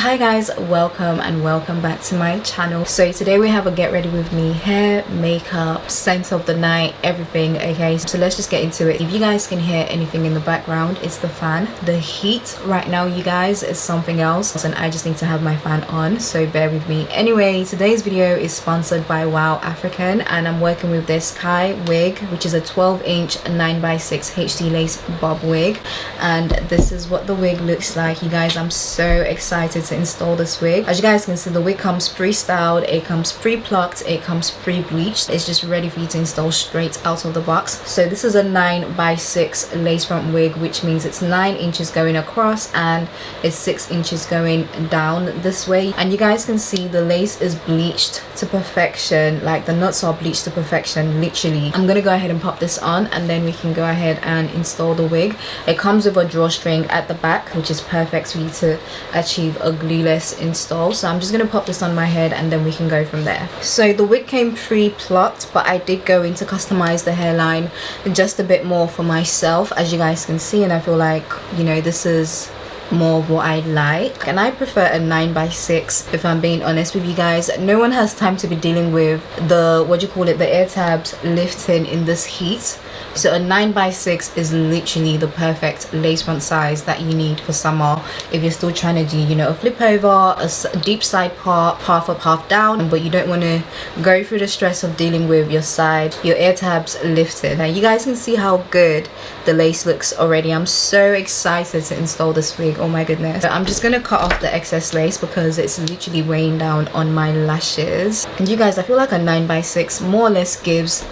Hi guys, welcome and welcome back to my channel. So today we have a get ready with me hair, makeup, scent of the night, everything. Okay, so let's just get into it. If you guys can hear anything in the background, it's the fan. The heat right now, you guys, is something else and I just need to have my fan on, so bear with me. Anyway, today's video is sponsored by WowAfrican and I'm working with this Skye wig, which is a 12-inch 9x6 HD lace bob wig, and this is what the wig looks like. You guys, I'm so excited to install this wig. As you guys can see, the wig comes pre-styled, it comes pre-plucked, it comes pre-bleached. It's just ready for you to install straight out of the box. So this is a 9x6 lace front wig, which means it's 9 inches going across and it's 6 inches going down this way. And you guys can see the lace is bleached to perfection, like the knots are bleached to perfection, literally. I'm gonna go ahead and pop this on and then we can go ahead and install the wig. It comes with a drawstring at the back, which is perfect for you to achieve a glueless install. So I'm just gonna pop this on my head and then we can go from there. So the wig came pre-plucked, but I did go in to customize the hairline just a bit more for myself, as you guys can see, and I feel like, you know, this is more of what I like, and I prefer a 9x6 if I'm being honest with you guys. No one has time to be dealing with the, what do you call it, the ear tabs lifting in this heat. So a 9x6 is literally the perfect lace front size that you need for summer if you're still trying to do, you know, a flip over, a deep side part, half up, half down, but you don't want to go through the stress of dealing with your side, your ear tabs lifted. Now you guys can see how good the lace looks already. I'm so excited to install this wig. Oh my goodness. So I'm just gonna cut off the excess lace because it's literally weighing down on my lashes. And you guys, I feel like a 9x6 more or less gives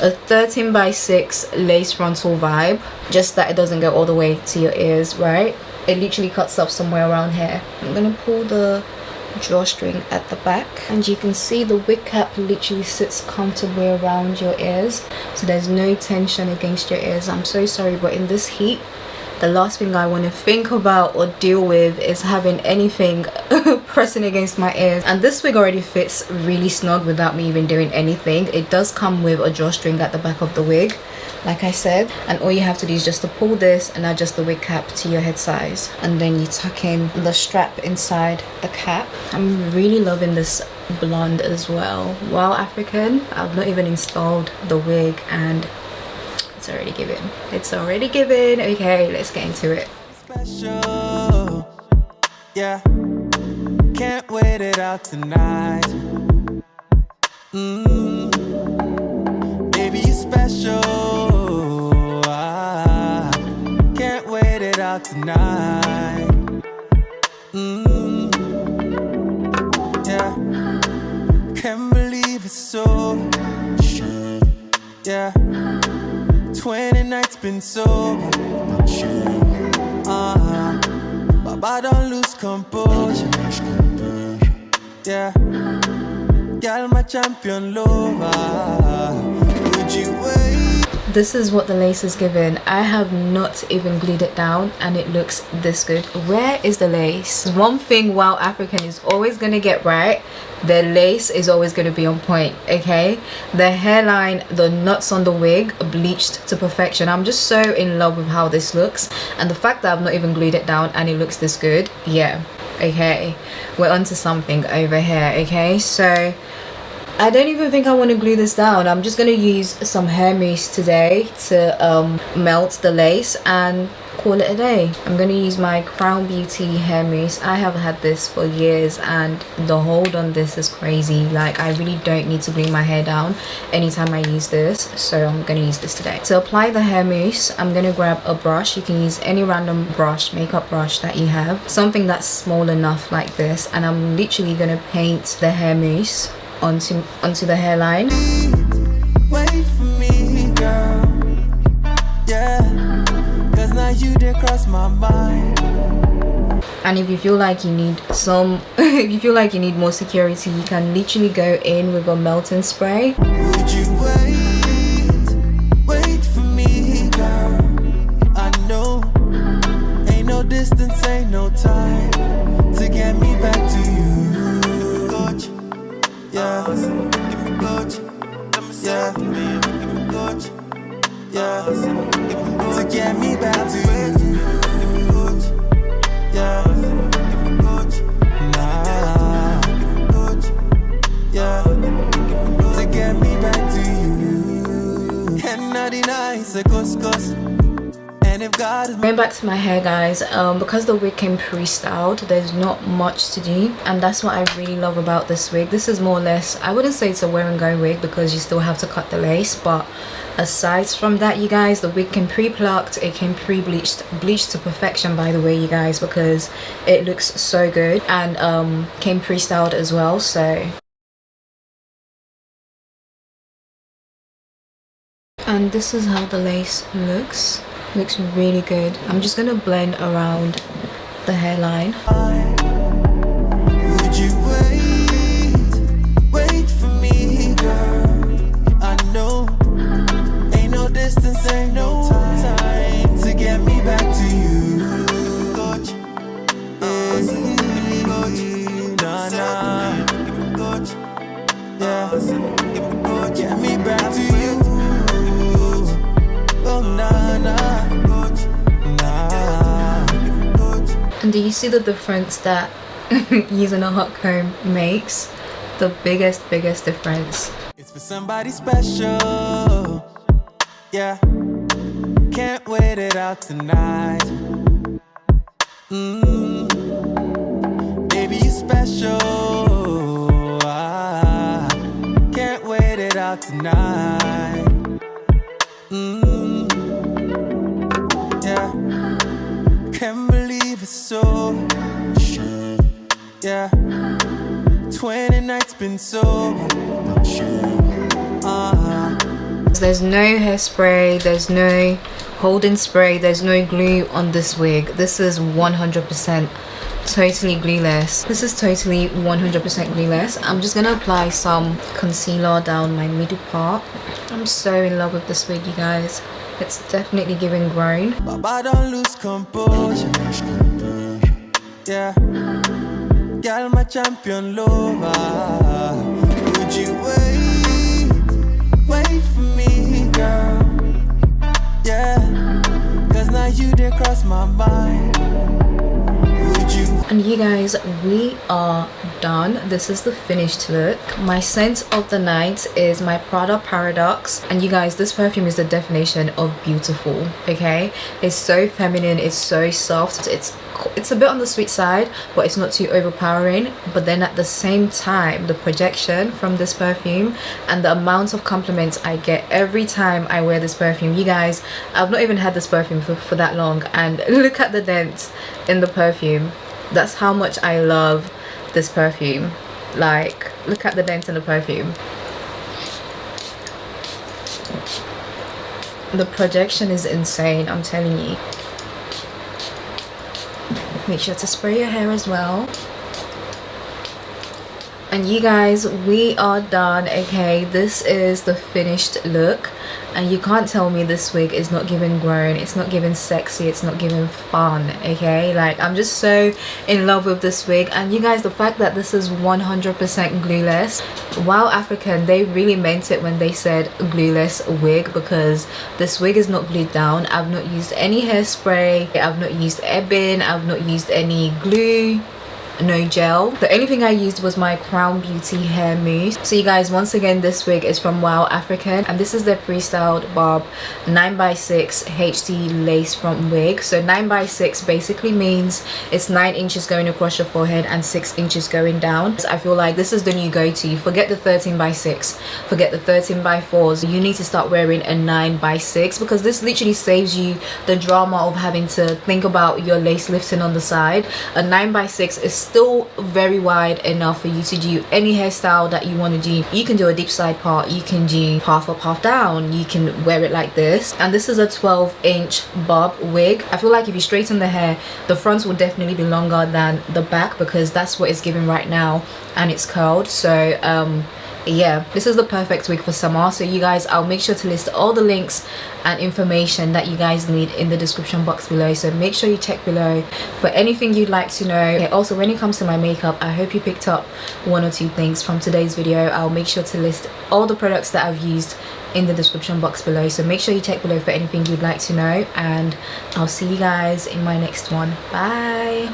a 13x6 lace frontal vibe, just that it doesn't go all the way to your ears, right? It literally cuts up somewhere around here. I'm gonna pull the drawstring at the back and you can see the wig cap literally sits comfortably around your ears, so there's no tension against your ears. I'm so sorry, but in this heat, the last thing I want to think about or deal with is having anything pressing against my ears. And this wig already fits really snug without me even doing anything. It does come with a drawstring at the back of the wig, like I said, and all you have to do is just to pull this and adjust the wig cap to your head size, and then you tuck in the strap inside the cap. I'm really loving this blonde as well. WowAfrican, I've not even installed the wig and it's already given. It's already given. Okay, let's get into it. Special, yeah. Can't wait it out tonight. Baby, you special. Can't wait it out tonight. Yeah. Can't believe it's so. Yeah. 20 nights been so. Baba don't lose composure. Yeah. Girl, my champion lover. Would you wait? This is what the lace is given. I have not even glued it down and it looks this good. Where is the lace? One thing WowAfrican is always gonna get right, the lace is always going to be on point. Okay, the hairline, the knots on the wig bleached to perfection. I'm just so in love with how this looks, and the fact that I've not even glued it down and it looks this good. Yeah, okay, we're onto something over here. Okay, so I don't even think I want to glue this down. I'm just going to use some hair mousse today to melt the lace and call it a day. I'm going to use my Crown Beauty hair mousse. I have had this for years and the hold on this is crazy. Like, I really don't need to glue my hair down anytime I use this, so I'm going to use this today. To apply the hair mousse, I'm going to grab a brush. You can use any random brush, makeup brush that you have, something that's small enough like this, and I'm literally going to paint the hair mousse onto the hairline. Wait for me, girl. Yeah, cause now you did cross my mind. And if you feel like you need some if you feel like you need more security, you can literally go in with a melting spray. Would you wait for me, girl? I know ain't no distance, ain't no time to get me back to you. Yeah, give me coach. Yeah, give me coach. Yeah, to get me back to you. Give me coach. Yeah, give me coach. Going back to my hair, guys, because the wig came pre-styled, there's not much to do, and that's what I really love about this wig. This is more or less, I wouldn't say it's a wear and go wig because you still have to cut the lace, but aside from that, you guys, the wig came pre-plucked, it came pre-bleached, bleached to perfection, by the way, you guys, because it looks so good, and came pre-styled as well. So, and this is how the lace looks really good. I'm just gonna blend around the hairline. Would you wait for me, girl? I know ain't no distance, ain't no time to get me back to you. Get me back to you. And do you see the difference that using a hot comb makes? The biggest difference. It's for somebody special. Yeah, can't wait it out tonight. Baby, you special. Can't wait it out tonight. Yeah, can't believe it's so. Yeah, 20 nights been so. There's no hairspray, there's no holding spray, there's no glue on this wig. This is 100% totally glueless. This is totally 100% glueless. I'm just gonna apply some concealer down my middle part. I'm so in love with this wig, you guys. It's definitely giving grown. Baba, don't lose composure. Yeah, girl, my champion lover. Would you wait for me, girl? Yeah, cause now you did cross my mind. Would you? And you guys, we are done. This is the finished look. My scent of the night is my Prada Paradox, and you guys, this perfume is the definition of beautiful. Okay, it's so feminine, it's so soft, it's a bit on the sweet side, but it's not too overpowering. But then at the same time, the projection from this perfume and the amount of compliments I get every time I wear this perfume, you guys, I've not even had this perfume for that long, and look at the dent in the perfume. That's how much I love this perfume. Like, look at the dent in the perfume. The projection is insane, I'm telling you. Make sure to spray your hair as well. And you guys, we are done. Okay, this is the finished look, and you can't tell me this wig is not giving grown, it's not giving sexy, it's not giving fun. Okay, like, I'm just so in love with this wig. And you guys, the fact that this is 100% glueless, WowAfrican, they really meant it when they said glueless wig, because this wig is not glued down. I've not used any hairspray, I've not used ebbing, I've not used any glue, no gel. The only thing I used was my Crown Beauty hair mousse. So you guys, once again, this wig is from WowAfrican, and this is their pre-styled bob 9x6 HD lace front wig. So 9x6 basically means it's 9 inches going across your forehead and 6 inches going down. So I feel like this is the new go-to. Forget the 13x6, forget the 13x4s. You need to start wearing a 9x6, because this literally saves you the drama of having to think about your lace lifting on the side. A 9x6 is still very wide enough for you to do any hairstyle that you want to do. You can do a deep side part, you can do half up, half down, you can wear it like this. And this is a 12-inch bob wig. I feel like if you straighten the hair, the front will definitely be longer than the back, because that's what it's giving right now, and it's curled. So yeah, this is the perfect wig for summer. So you guys, I'll make sure to list all the links and information that you guys need in the description box below, so make sure you check below for anything you'd like to know. Okay, also, when it comes to my makeup, I hope you picked up one or two things from today's video. I'll make sure to list all the products that I've used in the description box below, so make sure you check below for anything you'd like to know, and I'll see you guys in my next one. Bye.